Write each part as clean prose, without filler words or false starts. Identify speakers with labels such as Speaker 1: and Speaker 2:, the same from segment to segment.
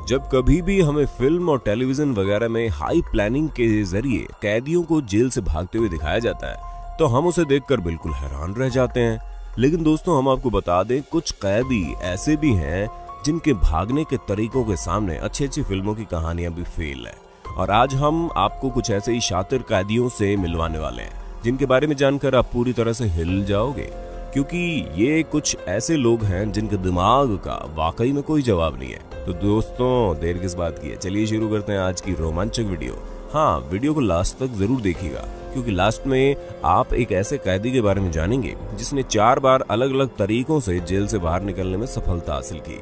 Speaker 1: जब कभी भी हमें फिल्म और टेलीविजन वगैरह में हाई प्लानिंग के जरिए कैदियों को जेल से भागते हुए दिखाया जाता है तो हम उसे देखकर बिल्कुल हैरान रह जाते हैं। लेकिन दोस्तों, हम आपको बता दें, कुछ कैदी ऐसे भी हैं जिनके भागने के तरीकों के सामने अच्छी अच्छी फिल्मों की कहानियां भी फेल है। और आज हम आपको कुछ ऐसे ही शातिर कैदियों से मिलवाने वाले हैं जिनके बारे में जानकर आप पूरी तरह से हिल जाओगे, क्योंकि ये कुछ ऐसे लोग हैं जिनके दिमाग का वाकई में कोई जवाब नहीं है। तो दोस्तों, देर किस बात की है, चलिए शुरू करते हैं आज की रोमांचक वीडियो। हाँ, वीडियो को लास्ट तक जरूर देखिएगा, क्योंकि लास्ट में आप एक ऐसे कैदी के बारे में जानेंगे जिसने 4 बार अलग अलग तरीकों से जेल से बाहर निकलने में सफलता हासिल की।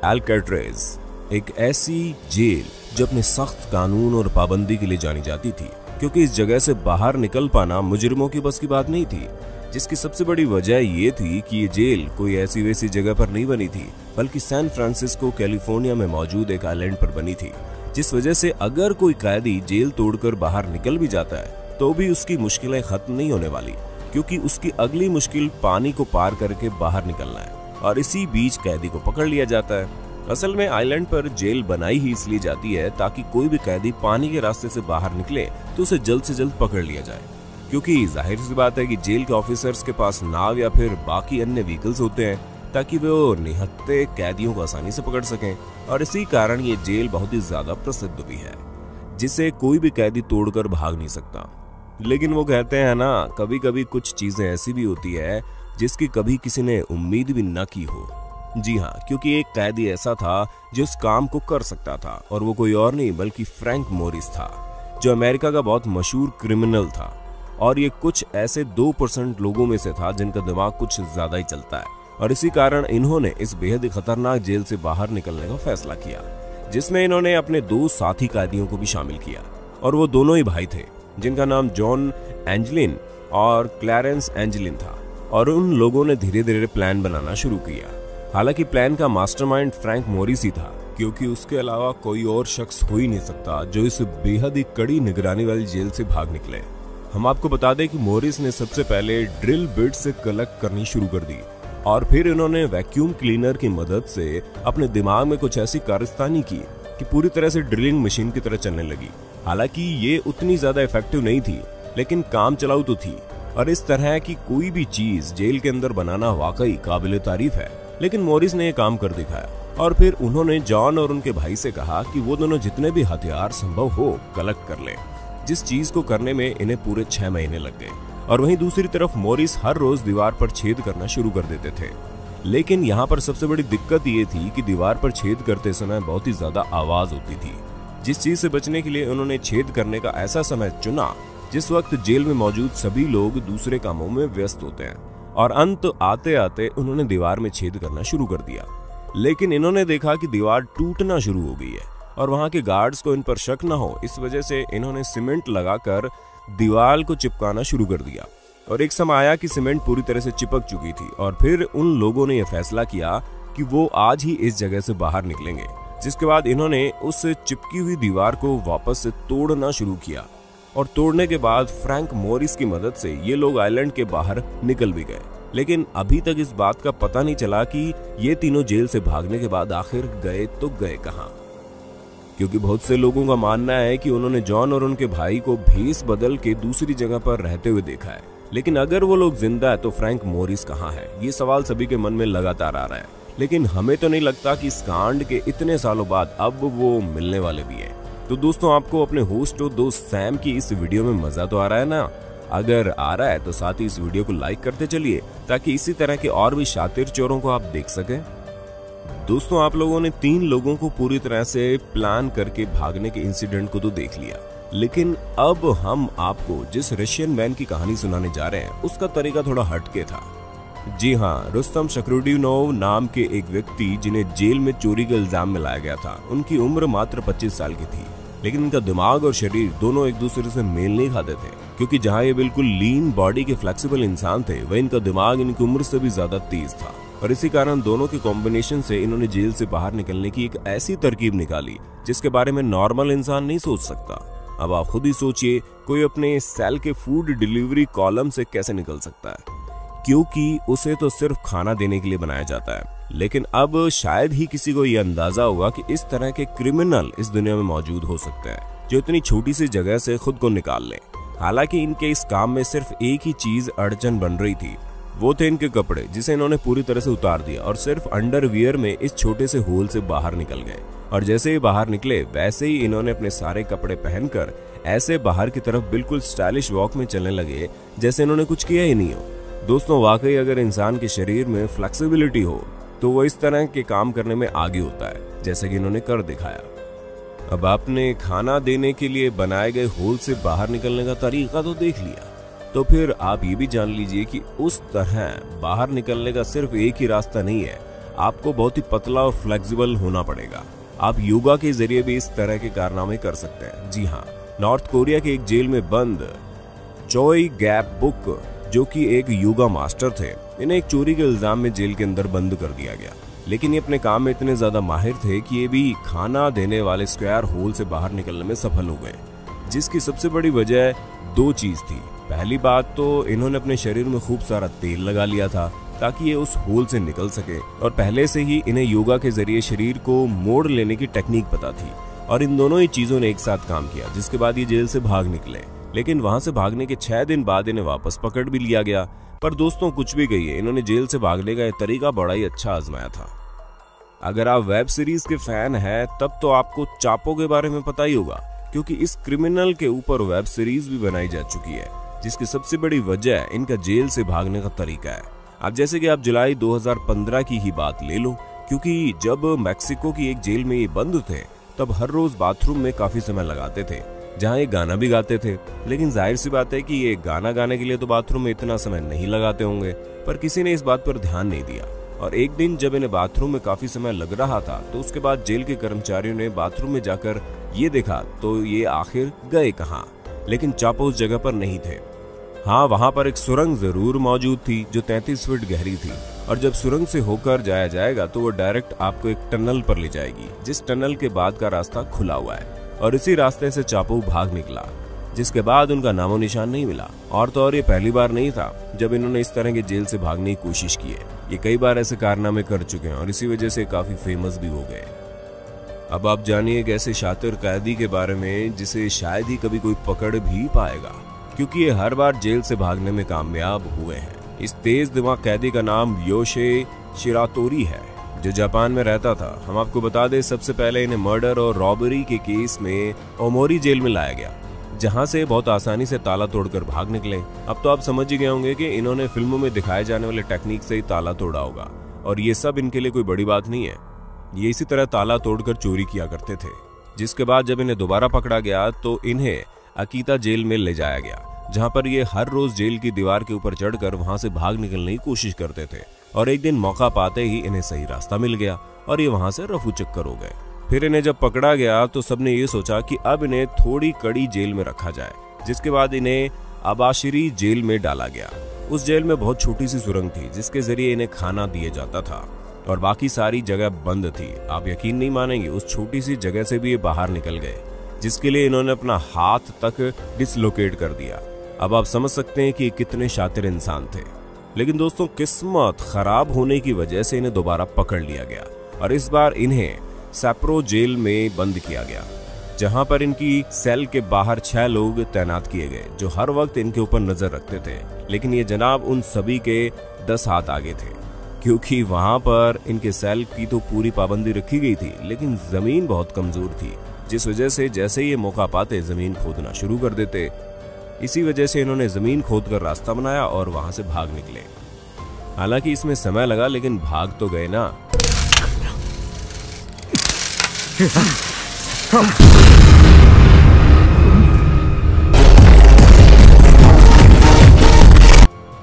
Speaker 1: अल्काट्राज़ एक ऐसी जेल जो अपने सख्त कानून और पाबंदी के लिए जानी जाती थी, क्योंकि इस जगह से बाहर निकल पाना मुजरिमों की बस की बात नहीं थी। जिसकी सबसे बड़ी वजह ये थी कि ये जेल कोई ऐसी वैसी जगह पर नहीं बनी थी, बल्कि सैन फ्रांसिस्को कैलिफोर्निया में मौजूद एक आइलैंड पर बनी थी। जिस वजह से अगर कोई कैदी जेल तोड़कर बाहर निकल भी जाता है तो भी उसकी मुश्किलें खत्म नहीं होने वाली, क्योंकि उसकी अगली मुश्किल पानी को पार करके बाहर निकलना है, और इसी बीच कैदी को पकड़ लिया जाता है। असल में आइलैंड पर जेल बनाई ही इसलिए जाती है ताकि कोई भी कैदी पानी के रास्ते से बाहर निकले तो उसे जल्द से जल्द पकड़ लिया जाए, क्योंकि जाहिर सी बात है कि जेल के ऑफिसर्स के पास नाव या फिर बाकी अन्य व्हीकल्स होते हैं ताकि वो निहत्थे कैदियों को आसानी से पकड़ सकें। और इसी कारण ये जेल बहुत ही ज्यादा प्रसिद्ध भी है, जिसे कोई भी कैदी तोड़कर भाग नहीं सकता। लेकिन वो कहते हैं ना, कभी कभी कुछ चीजें ऐसी भी होती है जिसकी कभी किसी ने उम्मीद भी न की हो। जी हाँ, क्योंकि एक कैदी ऐसा था जो उस काम को कर सकता था, और वो कोई और नहीं बल्कि फ्रैंक मोरिस था, जो अमेरिका का बहुत मशहूर क्रिमिनल था। और ये कुछ ऐसे 2% लोगों में से था जिनका दिमाग कुछ ज्यादा ही चलता है, और इसी कारण इन्होंने इस बेहद खतरनाक जेल से बाहर निकलने का फैसला किया, जिसमें इन्होंने अपने 2 साथी कैदियों को भी शामिल किया। और वो दोनों ही भाई थे, जिनका नाम जॉन एंजेलिन और क्लैरेंस एंजेलिन था। और उन लोगों ने धीरे धीरे प्लान बनाना शुरू किया। हालांकि प्लान का मास्टरमाइंड फ्रैंक मोरिस ही था, क्योंकि उसके अलावा कोई और शख्स हो ही नहीं सकता जो इस बेहद ही कड़ी निगरानी वाली जेल से भाग निकले। हम आपको बता दें कि मोरिस ने सबसे पहले ड्रिल बिट से कलेक्ट करनी शुरू कर दी, और फिर इन्होंने वैक्यूम क्लीनर की मदद से अपने दिमाग में कुछ ऐसी कारस्तानी की कि पूरी तरह से ड्रिलिंग मशीन की तरह चलने लगी। हालांकि ये उतनी ज्यादा इफेक्टिव नहीं थी, लेकिन काम चलाऊ तो थी। और इस तरह की कोई भी चीज जेल के अंदर बनाना वाकई काबिले तारीफ है। लेकिन मोरिस ने ये काम कर दिखाया, और फिर उन्होंने जॉन और उनके भाई से कहा कि वो दोनों जितने भी हथियार संभव हो कलेक्ट कर ले, जिस चीज को करने में इन्हें पूरे 6 महीने लग गए। और वहीं दूसरी तरफ मोरिस हर रोज दीवार पर छेद करना शुरू कर देते थे। लेकिन यहाँ पर सबसे बड़ी दिक्कत ये थी कि दीवार पर छेद करते समय बहुत ही ज्यादा आवाज होती थी, जिस चीज से बचने के लिए उन्होंने छेद करने का ऐसा समय चुना जिस वक्त जेल में मौजूद सभी लोग दूसरे कामों में व्यस्त होते हैं। और अंत आते आते उन्होंने दीवार में छेद करना शुरू कर दिया। लेकिन इन्होंने देखा कि दीवार टूटना शुरू हो गई है, और वहां के गार्ड्स को इन पर शक न हो, इस वजह से इन्होंने सीमेंट लगाकर दीवार को चिपकाना शुरू कर दिया। और एक समय आया कि सीमेंट पूरी तरह से चिपक चुकी थी, और फिर उन लोगों ने यह फैसला किया कि वो आज ही इस जगह से बाहर निकलेंगे। जिसके बाद इन्होंने उस चिपकी हुई दीवार को वापस से तोड़ना शुरू किया, और तोड़ने के बाद फ्रैंक मोरिस की मदद से ये लोग आइलैंड के बाहर निकल भी गए। लेकिन अभी तक इस बात का पता नहीं चला कि ये तीनों जेल से भागने के बाद आखिर गए तो गए कहां, क्योंकि बहुत से लोगों का मानना है कि उन्होंने जॉन और उनके भाई को भेस बदल के दूसरी जगह पर रहते हुए देखा है। लेकिन अगर वो लोग जिंदा है तो फ्रैंक मोरिस कहां है, ये सवाल सभी के मन में लगातार आ रहा है। लेकिन हमें तो नहीं लगता कि इस कांड के इतने सालों बाद अब वो मिलने वाले भी हैं। तो दोस्तों, आपको अपने होस्ट और दोस्त सैम की इस वीडियो में मजा तो आ रहा है ना? अगर आ रहा है तो साथ ही इस वीडियो को लाइक करते चलिए, ताकि इसी तरह के और भी शातिर चोरों को आप देख सकें। दोस्तों, आप लोगों ने 3 लोगों को पूरी तरह से प्लान करके भागने के इंसिडेंट को तो देख लिया, लेकिन अब हम आपको जिस रशियन मैन की कहानी सुनाने जा रहे हैं उसका तरीका थोड़ा हटके था। जी हाँ, रुस्तम शकरुडिनोव नाम के एक व्यक्ति जिन्हें जेल में चोरी का इल्जाम में लाया गया था, उनकी उम्र मात्र 25 साल की थी। लेकिन इनका दिमाग और शरीर दोनों एक दूसरे से मेल नहीं खाते थे, क्योंकि जहां ये बिल्कुल लीन बॉडी के फ्लेक्सिबल इंसान थे, वह इनका दिमाग इनकी उम्र से भी ज्यादा तेज था। और इसी कारण दोनों के कॉम्बिनेशन से इन्होंने जेल से बाहर निकलने की एक ऐसी तरकीब निकाली जिसके बारे में नॉर्मल इंसान नहीं सोच सकता। अब आप खुद ही सोचिए, कोई अपने सेल के फूड डिलीवरी कॉलम से कैसे निकल सकता है, क्योंकि उसे तो सिर्फ खाना देने के लिए बनाया जाता है। लेकिन अब शायद ही किसी को यह अंदाजा हुआ कि इस तरह के क्रिमिनल इस दुनिया में मौजूद हो सकते हैं जो इतनी छोटी सी जगह से खुद को निकाल लें। हालांकि इनके इस काम में सिर्फ एक ही चीज अड़चन बन रही थी, वो थे इनके कपड़े, जिसे इन्होंने पूरी तरह से उतार दिया और सिर्फ अंडरवियर में इस छोटे से होल से बाहर निकल गए। और जैसे ही बाहर निकले वैसे ही इन्होंने अपने सारे कपड़े पहनकर ऐसे बाहर की तरफ बिल्कुल स्टाइलिश वॉक में चलने लगे जैसे इन्होंने कुछ किया ही नहीं हो। दोस्तों, वाकई अगर इंसान के शरीर में फ्लेक्सिबिलिटी हो तो वो इस तरह के काम करने में आगे होता है, जैसे कि इन्होंने कर दिखाया। अब आपने खाना देने के लिए बनाए गए होल से बाहर निकलने का तरीका तो देख लिया, तो फिर आप ये भी जान लीजिए कि उस तरह बाहर निकलने का सिर्फ एक ही रास्ता नहीं है, आपको बहुत ही पतला और फ्लेक्सिबल होना पड़ेगा। आप योगा के जरिए भी इस तरह के कारनामे कर सकते हैं। जी हाँ, नॉर्थ कोरिया के एक जेल में बंद चोई गैप बुक, जो कि एक योगा मास्टर थे, इन्हें एक चोरी के इल्जाम में जेल के अंदर बंद कर दिया गया। लेकिन ये अपने काम में इतने ज्यादा माहिर थे कि ये भी खाना देने वाले स्क्वायर होल से बाहर निकलने में सफल हो गए, जिसकी सबसे बड़ी वजह दो चीज थी। पहली बात तो इन्होंने अपने शरीर में खूब सारा तेल लगा लिया था ताकि ये उस होल से निकल सके, और पहले से ही इन्हें योगा के जरिए शरीर को मोड़ लेने की टेक्निक पता थी। और इन दोनों ही चीजों ने एक साथ काम किया, जिसके बाद ये जेल से भाग निकले। लेकिन वहां से भागने के 6 दिन बाद इन्हें वापस पकड़ भी लिया गया। पर दोस्तों, कुछ भी कहिए, इन्होंने जेल से भागने का यह तरीका बड़ा ही अच्छा आजमाया था। अगर आप वेब सीरीज के फैन हैं तब तो आपको चापो के बारे में पता ही होगा, क्योंकि इस क्रिमिनल के ऊपर वेब सीरीज भी बनाई जा चुकी है, जिसकी सबसे बड़ी वजह इनका जेल से भागने का तरीका है। अब जैसे कि आप जुलाई 2015 की ही बात ले लो, क्योंकि जब मैक्सिको की एक जेल में ये बंद थे तब हर रोज बाथरूम में काफी समय लगाते थे, जहां ये गाना भी गाते थे। लेकिन जाहिर सी बात है कि ये गाना गाने के लिए तो बाथरूम में इतना समय नहीं लगाते होंगे, पर किसी ने इस बात पर ध्यान नहीं दिया। और एक दिन जब इन्हें बाथरूम में काफी समय लग रहा था तो उसके बाद जेल के कर्मचारियों ने बाथरूम में जाकर ये देखा तो ये आखिर गए कहाँ। लेकिन चापो उस जगह पर नहीं थे। हाँ, वहां पर एक सुरंग जरूर मौजूद थी जो 33 फीट गहरी थी, और जब सुरंग से होकर जाया जाएगा तो वो डायरेक्ट आपको एक टनल पर ले जाएगी, जिस टनल के बाद का रास्ता खुला हुआ है। और इसी रास्ते से चापो भाग निकला, जिसके बाद उनका नामो निशान नहीं मिला। और तो और ये पहली बार नहीं था जब इन्होंने इस तरह के जेल से भागने की कोशिश की है। ये कई बार ऐसे कारनामे कर चुके हैं और इसी वजह से काफी फेमस भी हो गए। अब आप जानिए एक ऐसे शातिर कैदी के बारे में जिसे शायद ही कभी कोई पकड़ भी पाएगा, क्योंकि ये हर बार जेल से भागने में कामयाब हुए हैं। इस तेज दिमाग कैदी का नाम योशे शिरातोरी है, जो जापान में रहता था। हम आपको बता दें, सबसे पहले इन्हें मर्डर और रॉबरी के केस में ओमोरी जेल में लाया गया, जहां से बहुत आसानी से ताला तोड़कर भाग निकले। अब तो आप समझ ही गए होंगे कि इन्होंने फिल्मों में दिखाए जाने वाले टेक्निक से ही ताला तोड़ा होगा, और ये सब इनके लिए कोई बड़ी बात नहीं है। ये इसी तरह ताला तोड़कर चोरी किया करते थे। जिसके बाद जब इन्हें दोबारा पकड़ा गया तो इन्हें अकीता जेल में ले जाया गया, जहां पर ये हर रोज जेल की दीवार के ऊपर चढ़कर वहां से भाग निकलने की कोशिश करते थे। और एक दिन मौका पाते ही इन्हें सही रास्ता मिल गया और ये वहां से रफू चक्कर हो गए। फिर इन्हें जब पकड़ा गया तो सबने ये सोचा कि अब इन्हें थोड़ी कड़ी जेल में रखा जाए, जिसके बाद इन्हें अबाशिरी जेल में डाला गया। उस जेल में बहुत छोटी सी सुरंग थी जिसके जरिए इन्हें खाना दिया जाता था, और बाकी सारी जगह बंद थी। आप यकीन नहीं मानेंगे, उस छोटी सी जगह से भी ये बाहर निकल गए, जिसके लिए इन्होंने अपना हाथ तक डिसलोकेट कर दिया। अब आप समझ सकते हैं कि कितने शातिर इंसान थे। लेकिन दोस्तों, किस्मत खराब होने की वजह से इन्हें दोबारा पकड़ लिया गया और इस बार इन्हें सैप्रो जेल में बंद किया गया, जहां पर इनकी सेल के बाहर 6 लोग तैनात किए गए जो हर वक्त इनके ऊपर नजर रखते थे। लेकिन ये जनाब उन सभी के 10 हाथ आगे थे, क्योंकि वहां पर इनके सेल की तो पूरी पाबंदी रखी गई थी, लेकिन जमीन बहुत कमजोर थी, जिस वजह से जैसे ये मौका पाते जमीन खोदना शुरू कर देते। इसी वजह से इन्होंने जमीन खोदकर रास्ता बनाया और वहां से भाग निकले। हालांकि इसमें समय लगा, लेकिन भाग तो गए ना।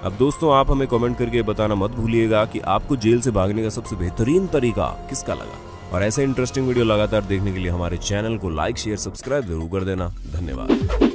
Speaker 1: अब दोस्तों, आप हमें कमेंट करके बताना मत भूलिएगा कि आपको जेल से भागने का सबसे बेहतरीन तरीका किसका लगा। और ऐसे इंटरेस्टिंग वीडियो लगातार देखने के लिए हमारे चैनल को लाइक, शेयर, सब्सक्राइब जरूर कर देना। धन्यवाद।